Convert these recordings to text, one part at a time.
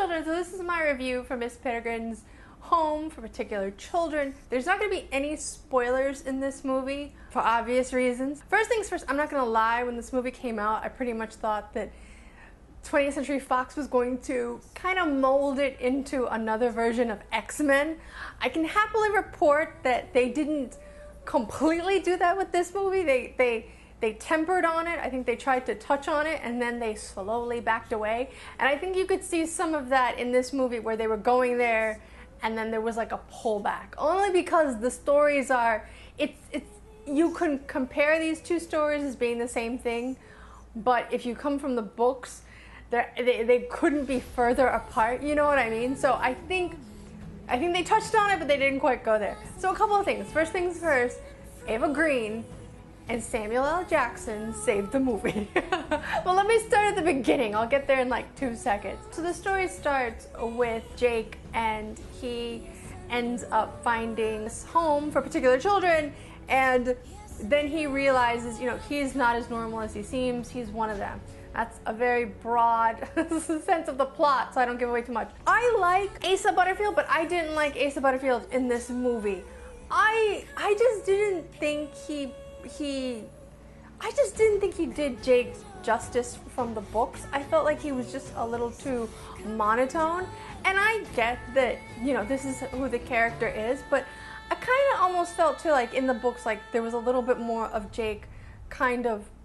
children, so this is my review for Miss Peregrine's Home for Particular Children. There's not going to be any spoilers in this movie for obvious reasons. First things first, I'm not going to lie, when this movie came out, I pretty much thought that 20th Century Fox was going to kind of mold it into another version of X-Men. I can happily report that they didn't completely do that with this movie. They tempered on it. I think they tried to touch on it and then they slowly backed away. And I think you could see some of that in this movie where they were going there and then there was like a pullback. Only because the stories are, you can compare these two stories as being the same thing, but if you come from the books, they couldn't be further apart, you know what I mean? So I think they touched on it, but they didn't quite go there. So a couple of things. First things first, Eva Green and Samuel L. Jackson saved the movie. Well, let me start at the beginning. I'll get there in like 2 seconds. So the story starts with Jake, and he ends up finding this home for particular children, and then he realizes, you know, he's not as normal as he seems. He's one of them. That's a very broad sense of the plot, so I don't give away too much. I like Asa Butterfield, but I didn't like Asa Butterfield in this movie. I just didn't think he did Jake justice from the books. I felt like he was just a little too monotone. And I get that, you know, this is who the character is, but I kind of almost felt too like in the books, like there was a little bit more of Jake,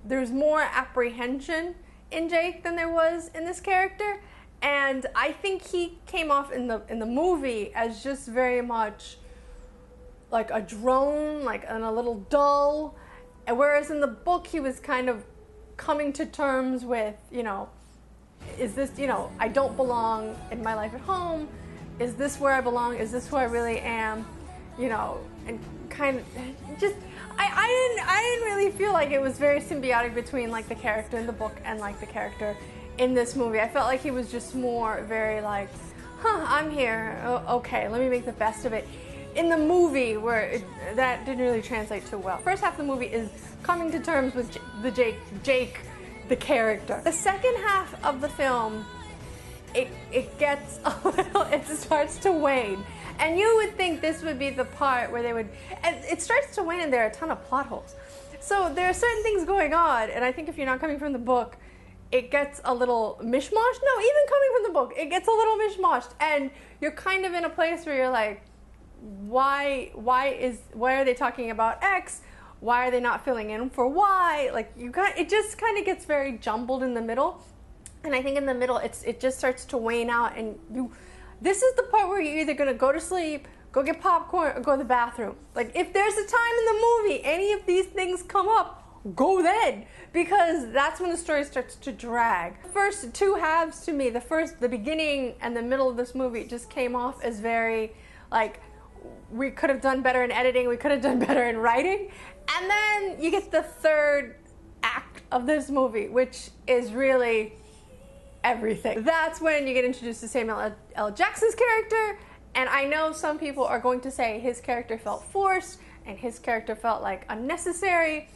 there's more apprehension in Jake than there was in this character. And I think he came off in the movie as just very much like a drone, and a little dull. And whereas in the book he was kind of coming to terms with, you know, is this, you know, I don't belong in my life at home. Is this where I belong? Is this who I really am? You know, and kind of just, I didn't really feel like it was very symbiotic between like the character in the book and like the character in this movie. I felt like he was just more very like, I'm here, okay, let me make the best of it. In the movie, where that didn't really translate too well. First half of the movie is coming to terms with Jake, the character. The second half of the film, it gets a little, it starts to wane. And you would think this would be the part where they would, and it starts to wane and there are a ton of plot holes. So there are certain things going on, and I think if you're not coming from the book, it gets a little mishmashed. No, even coming from the book, it gets a little mishmashed, and you're kind of in a place where you're like, why are they talking about X? Why are they not filling in for Y? Like it just kind of gets very jumbled in the middle. And I think in the middle it just starts to wane out, and this is the part where you're either gonna go to sleep, go get popcorn, or go to the bathroom. Like if there's a time in the movie any of these things come up, go then, because that's when the story starts to drag. The first two halves to me, the beginning and the middle of this movie just came off as very like, we could have done better in editing, we could have done better in writing. And then you get the third act of this movie, which is really everything. That's when you get introduced to Samuel L. Jackson's character, and I know some people are going to say his character felt forced and his character felt like unnecessary,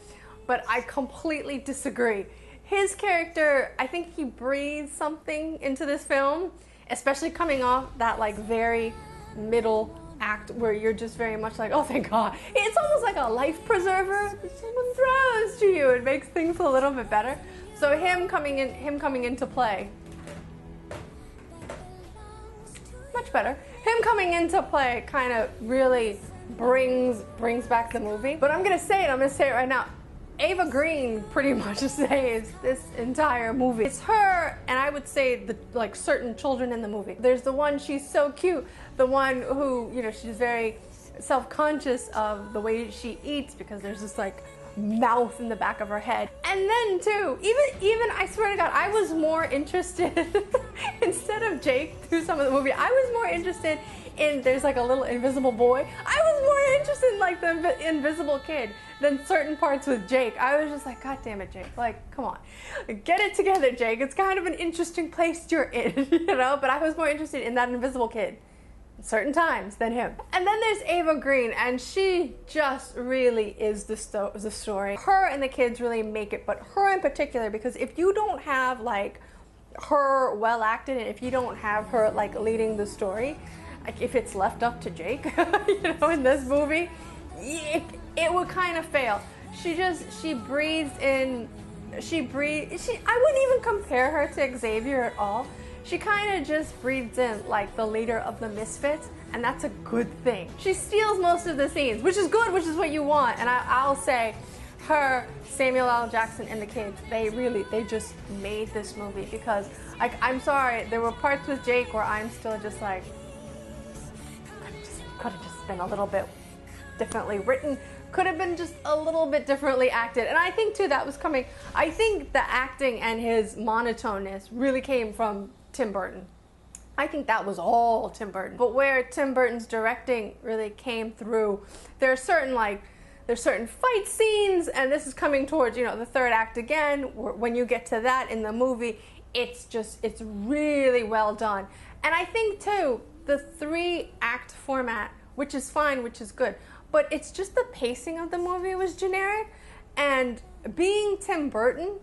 but I completely disagree. His character, I think he breathes something into this film, especially coming off that like very middle act where you're just very much like, oh thank God. It's almost like a life preserver. Someone throws to you. It makes things a little bit better. So him coming into play, much better. Him coming into play kind of really brings back the movie. But I'm gonna say it right now. Eva Green pretty much saves this entire movie. It's her, and I would say like certain children in the movie. There's the one, she's so cute, the one who, you know, she's very self-conscious of the way she eats because there's this like mouth in the back of her head. And then too, even I swear to God, I was more interested instead of Jake through some of the movie, I was more interested in, there's like a little invisible boy. I was more interested in like the invisible kid than certain parts with Jake. I was just like, God damn it, Jake. Like, come on. Get it together, Jake. It's kind of an interesting place you're in, you know? But I was more interested in that invisible kid at certain times than him. And then there's Eva Green, and she just really is the story. Her and the kids really make it, but her in particular, because if you don't have like her well acted, and if you don't have her like leading the story, like if it's left up to Jake, you know, in this movie, it would kind of fail. She breathes in, I wouldn't even compare her to Xavier at all. She kind of just breathes in like the leader of the Misfits, and that's a good thing. She steals most of the scenes, which is good, which is what you want. And I'll say, her, Samuel L. Jackson, and the kids, they just made this movie, because, like, I'm sorry, there were parts with Jake where I'm still just like, could have just been a little bit differently written, could have been just a little bit differently acted. And I think too that was coming, I think the acting and his monotoneness really came from Tim Burton. I think that was all Tim Burton. But where Tim Burton's directing really came through, there's certain fight scenes, and this is coming towards, you know, the third act again, when you get to that in the movie, it's really well done. And I think too, the 3-act format, which is fine, which is good, but it's just the pacing of the movie was generic. And being Tim Burton,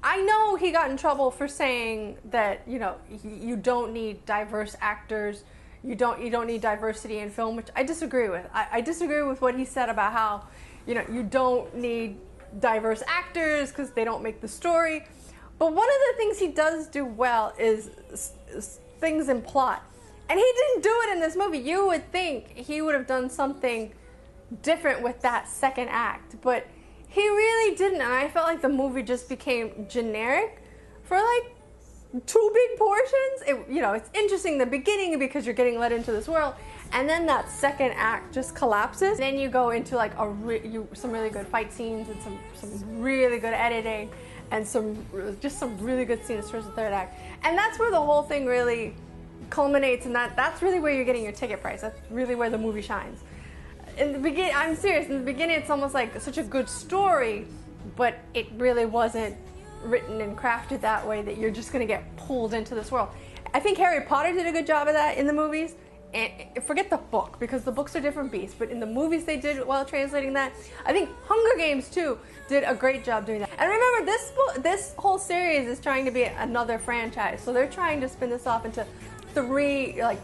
I know he got in trouble for saying that, you know, you don't need diverse actors, you don't need diversity in film, which I disagree with. I disagree with what he said about how, you know, you don't need diverse actors because they don't make the story. But one of the things he does do well is things in plot. And he didn't do it in this movie. You would think he would have done something different with that second act, but he really didn't. And I felt like the movie just became generic for like 2 big portions. You know, it's interesting the beginning because you're getting led into this world, and then that second act just collapses. Then you go into like some really good fight scenes and some really good editing and some really good scenes towards the third act. And that's where the whole thing really culminates, and that's really where you're getting your ticket price. That's really where the movie shines. In the beginning, I'm serious, in the beginning it's almost like such a good story, but it really wasn't written and crafted that way that you're just going to get pulled into this world. I think Harry Potter did a good job of that in the movies, and forget the book, because the books are different beasts, but in the movies they did well translating that. I think Hunger Games too did a great job doing that. And remember, this whole series is trying to be another franchise, so they're trying to spin this off into 3, like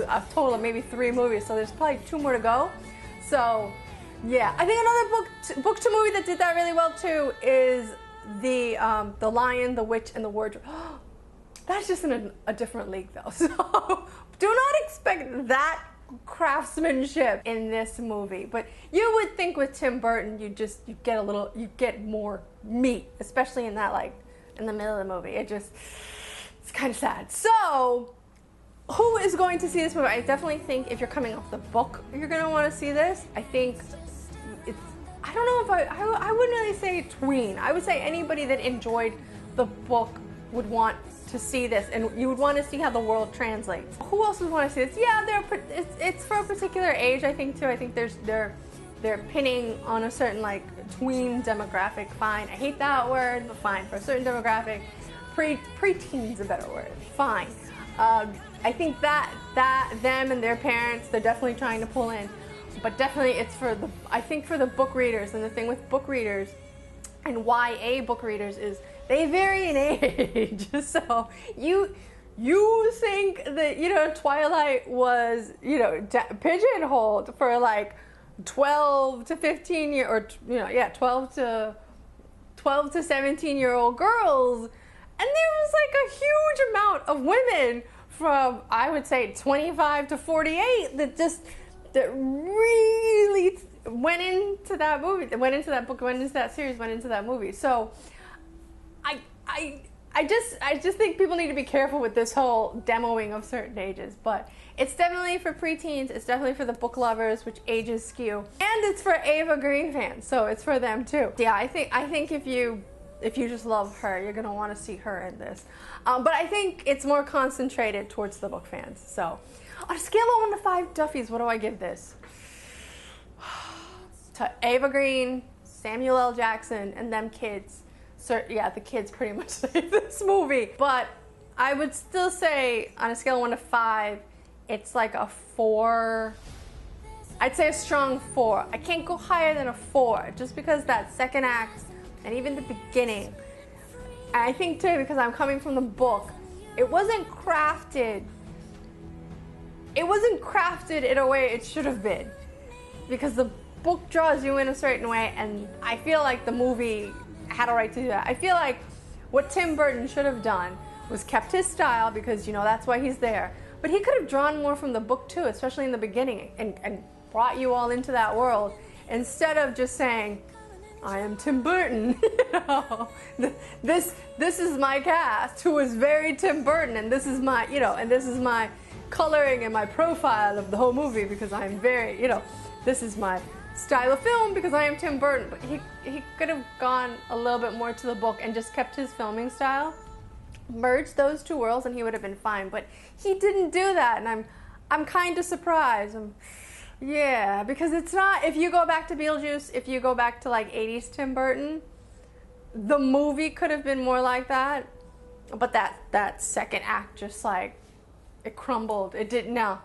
a total of maybe 3 movies, so there's probably 2 more to go. So yeah, I think another book to movie that did that really well too is the Lion, the Witch, and the Wardrobe. That's just in a different league though, so do not expect that craftsmanship in this movie. But you would think with Tim Burton you get more meat, especially in that, like, in the middle of the movie. It's kind of sad. So who is going to see this movie? I definitely think if you're coming off the book, you're going to want to see this. I think I don't know if I wouldn't really say tween. I would say anybody that enjoyed the book would want to see this, and you would want to see how the world translates. Who else would want to see this? Yeah, it's for a particular age, I think too. I think they're pinning on a certain like tween demographic. Fine, I hate that word, but fine, for a certain demographic. Pre-teen's a better word. Fine. I think that them and their parents, they're definitely trying to pull in, but definitely it's for the book readers. And the thing with book readers and YA book readers is they vary in age. So you think that, you know, Twilight was, you know, pigeonholed for like 12 to 15 year, or, you know, yeah, 12 to 17-year-old girls, and there was like a huge amount of women from, I would say, 25 to 48 that really went into that movie, went into that book, went into that series, went into that movie. So I just think people need to be careful with this whole demoing of certain ages. But it's definitely for preteens, it's definitely for the book lovers, which ages skew, and it's for Eva Green fans, so it's for them too. Yeah, I think if you just love her, you're gonna want to see her in this. But I think it's more concentrated towards the book fans. So on a scale of 1 to 5 Duffies, what do I give this? To Eva Green, Samuel L. Jackson, and them kids. So yeah, the kids pretty much saved this movie. But I would still say on a scale of 1 to 5, it's like a 4. I'd say a strong 4. I can't go higher than a 4, just because that second act and even the beginning, And I think too, because I'm coming from the book, it wasn't crafted. It wasn't crafted in a way it should have been. Because the book draws you in a certain way, and I feel like the movie had a right to do that. I feel like what Tim Burton should have done was kept his style, because you know that's why he's there. But he could have drawn more from the book too, especially in the beginning, and brought you all into that world, instead of just saying, I am Tim Burton. You know, this is my cast, who is very Tim Burton, and this is my, you know, and this is my coloring and my profile of the whole movie, because I'm very, you know, this is my style of film because I am Tim Burton. But he could have gone a little bit more to the book and just kept his filming style, merged those two worlds, and he would have been fine. But he didn't do that, and I'm kind of surprised. Yeah, because it's not, if you go back to Beetlejuice, if you go back to like 80s Tim Burton, the movie could have been more like that. But that second act just like, it crumbled. It didn't, no.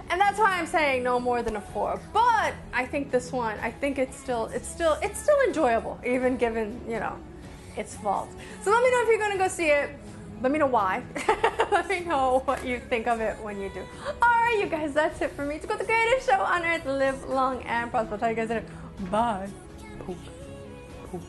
And that's why I'm saying no more than a 4. But I think this one, I think it's still enjoyable, even given, you know, its faults. So let me know if you're gonna go see it. Let me know why. Let me know what you think of it when you do. Alright, you guys, that's it for me. It's got the greatest show on earth. Live long and prosper. I'll talk to you guys later. Bye. Poke. Poke.